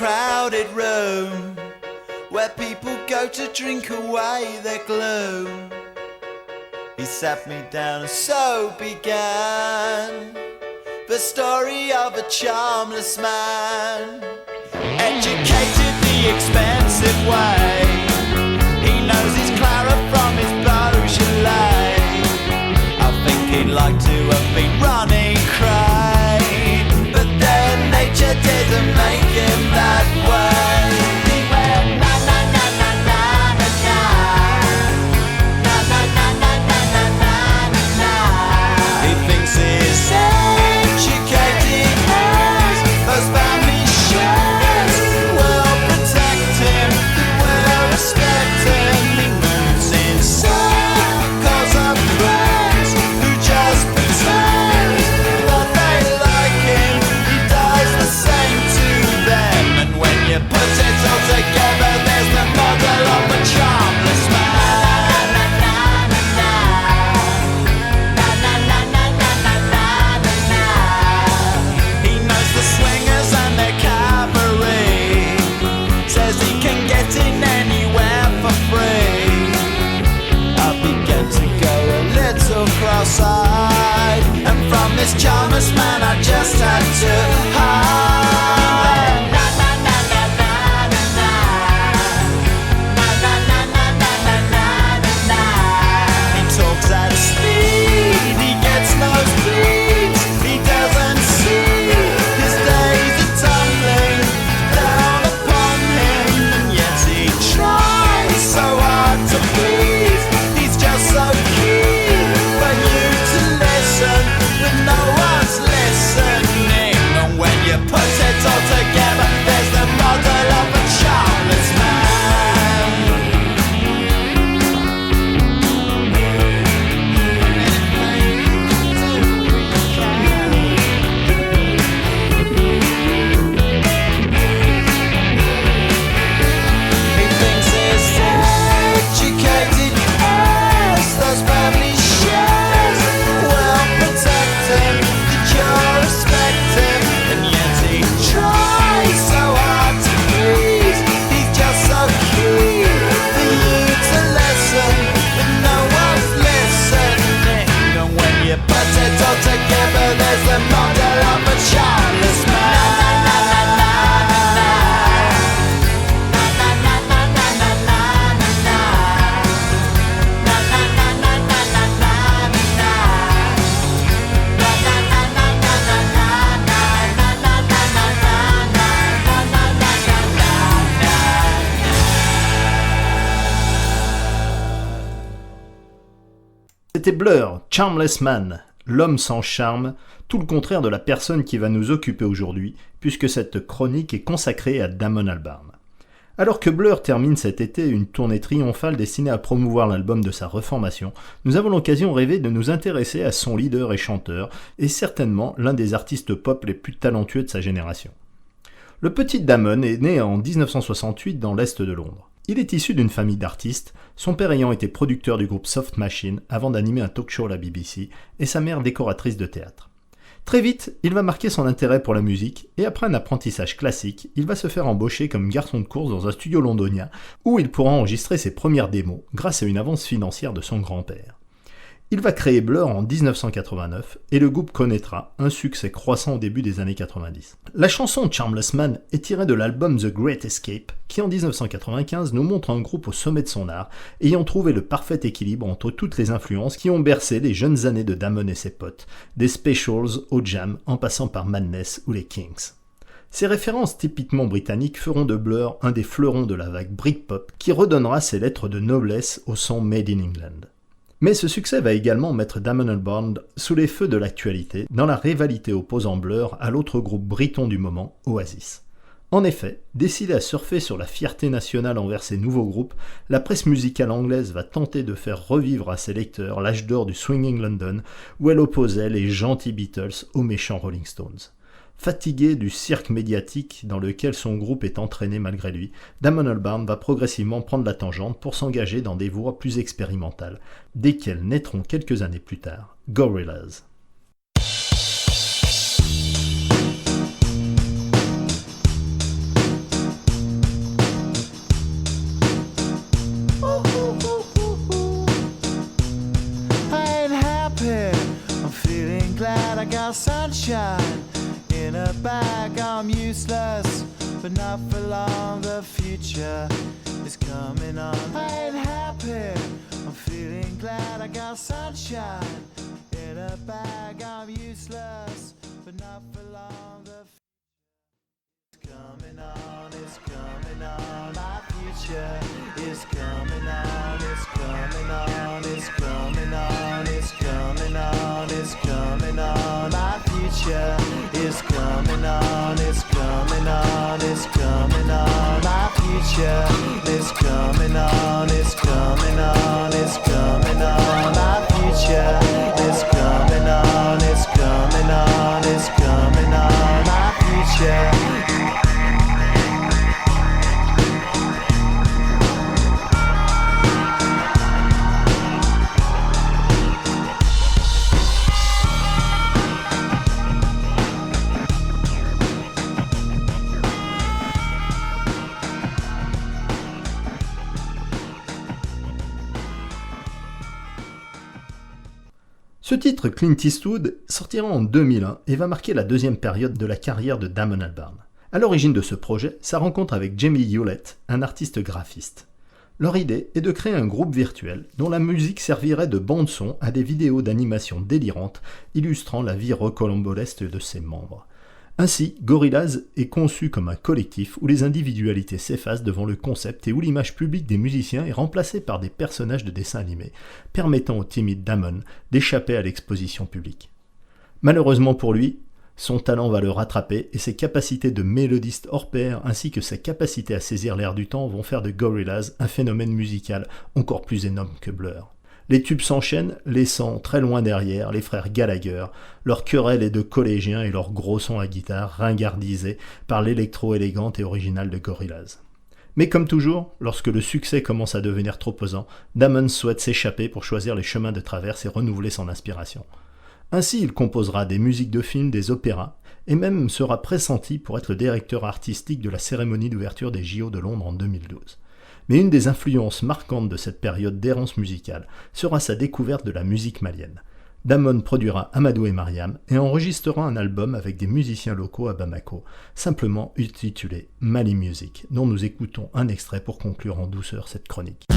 crowded room where people go to drink away their gloom. He sat me down and so began the story of a charmless man, educated the expensive way. He knows his Clara from his Beaujolais. I think he'd like to have been running cray, but then nature didn't make him that way. He went na na na na na na na, na na na na na na na na na. He thinks he's educated as those family shares will protect him, will respect him. He moves in circles of friends who just pretend that they like him. He does the same to them, and when you put it all together, there's the model of a charmless man. Na na na na na na na na na na na na. He knows the swingers and their cabaret, says he can get in anywhere for free. I began to go a little cross-eyed, and from this charmless man I just had to hide. Na na na na na na na, na na na na na na na na na. He talks at speed, he gets nosebleeds, he doesn't see his days are tumbling down upon him, and yet he tries so hard to please. He's just so keen for you to listen when no one's listening. And when you put it all together, there's the model of a charmless man. He thinks he's educated as those family shares will protect him, that you'll respect him, and yet he tries so hard to please. He's just so keen for you to listen, but no one's listening. And when you put it all together, there's the model of a charmless man. Na na na na na na, na na na na na na na na, na na na na na na na na, na na na na na na na C'était Blur, Charmless Man, l'homme sans charme, tout le contraire de la personne qui va nous occuper aujourd'hui, puisque cette chronique est consacrée à Damon Albarn. Alors que Blur termine cet été une tournée triomphale destinée à promouvoir l'album de sa reformation, nous avons l'occasion rêvée de nous intéresser à son leader et chanteur, et certainement l'un des artistes pop les plus talentueux de sa génération. Le petit Damon est né en 1968 dans l'est de Londres. Il est issu d'une famille d'artistes, son père ayant été producteur du groupe Soft Machine avant d'animer un talk-show à la BBC, et sa mère décoratrice de théâtre. Très vite, il va marquer son intérêt pour la musique, et après un apprentissage classique, il va se faire embaucher comme garçon de course dans un studio londonien, où il pourra enregistrer ses premières démos grâce à une avance financière de son grand-père. Il va créer Blur en 1989 et le groupe connaîtra un succès croissant au début des années 90. La chanson Charmless Man est tirée de l'album The Great Escape qui en 1995 nous montre un groupe au sommet de son art ayant trouvé le parfait équilibre entre toutes les influences qui ont bercé les jeunes années de Damon et ses potes, des Specials au Jam en passant par Madness ou les Kings. Ces références typiquement britanniques feront de Blur un des fleurons de la vague Britpop qui redonnera ses lettres de noblesse au son Made in England. Mais ce succès va également mettre Damon Albarn sous les feux de l'actualité, dans la rivalité opposant Blur à l'autre groupe briton du moment, Oasis. En effet, décidée à surfer sur la fierté nationale envers ces nouveaux groupes, la presse musicale anglaise va tenter de faire revivre à ses lecteurs l'âge d'or du Swinging London, où elle opposait les gentils Beatles aux méchants Rolling Stones. Fatigué du cirque médiatique dans lequel son groupe est entraîné malgré lui, Damon Albarn va progressivement prendre la tangente pour s'engager dans des voies plus expérimentales, desquelles naîtront quelques années plus tard Gorillaz. I'm useless, but not for long. The future is coming on. I ain't happy, I'm feeling glad. I got sunshine in a bag. I'm useless, but not for long. The future is coming on, it's coming on. My future is coming on, it's coming on, it's coming on, it's coming on, it's coming on. My future is coming on, it's coming on, it's coming on. My future is coming on, it's coming on, it's coming on. My future is coming on, it's coming on, it's coming on. My future. Ce titre, Clint Eastwood, sortira en 2001 et va marquer la deuxième période de la carrière de Damon Albarn. À l'origine de ce projet, sa rencontre avec Jamie Hewlett, un artiste graphiste. Leur idée est de créer un groupe virtuel dont la musique servirait de bande-son à des vidéos d'animation délirantes illustrant la vie rocambolesque de ses membres. Ainsi, Gorillaz est conçu comme un collectif où les individualités s'effacent devant le concept et où l'image publique des musiciens est remplacée par des personnages de dessins animés, permettant au timide Damon d'échapper à l'exposition publique. Malheureusement pour lui, son talent va le rattraper et ses capacités de mélodiste hors pair ainsi que sa capacité à saisir l'air du temps vont faire de Gorillaz un phénomène musical encore plus énorme que Blur. Les tubes s'enchaînent, laissant très loin derrière les frères Gallagher, leur querelle est de collégiens et leur gros son à guitare ringardisés par l'électro élégante et originale de Gorillaz. Mais comme toujours, lorsque le succès commence à devenir trop pesant, Damon souhaite s'échapper pour choisir les chemins de traverse et renouveler son inspiration. Ainsi, il composera des musiques de films, des opéras, et même sera pressenti pour être le directeur artistique de la cérémonie d'ouverture des JO de Londres en 2012. Mais une des influences marquantes de cette période d'errance musicale sera sa découverte de la musique malienne. Damon produira Amadou et Mariam et enregistrera un album avec des musiciens locaux à Bamako, simplement intitulé Mali Music, dont nous écoutons un extrait pour conclure en douceur cette chronique.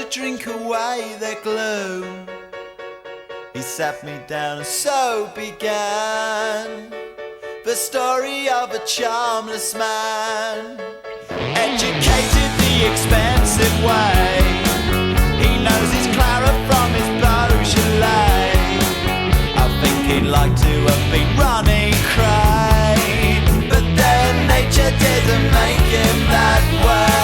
drink away their gloom. He sat me down and so began the story of a charmless man, educated the expensive way. He knows his Clara from his Beaujolais. I think he'd like to have been Ronnie Cray, but then nature didn't make him that way.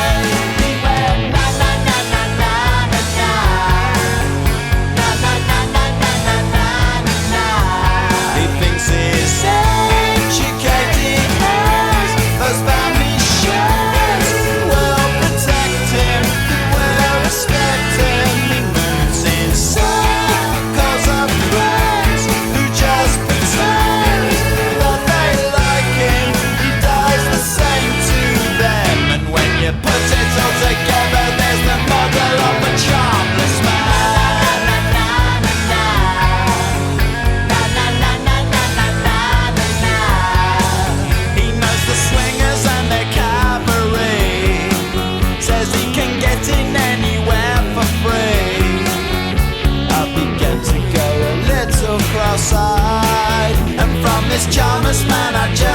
He went na na na na na na na, na na na na na na na na. He thinks he's educated as those family shows will protect him, will respect him. He moves in circles of friends who just pretend that they like him. He does the same to them, and when you put it all together, there's the model of a charmless man. He knows the swingers and their cabaret, says he can get in anywhere for free. I began to go a little cross-eyed, and from this charmless man I just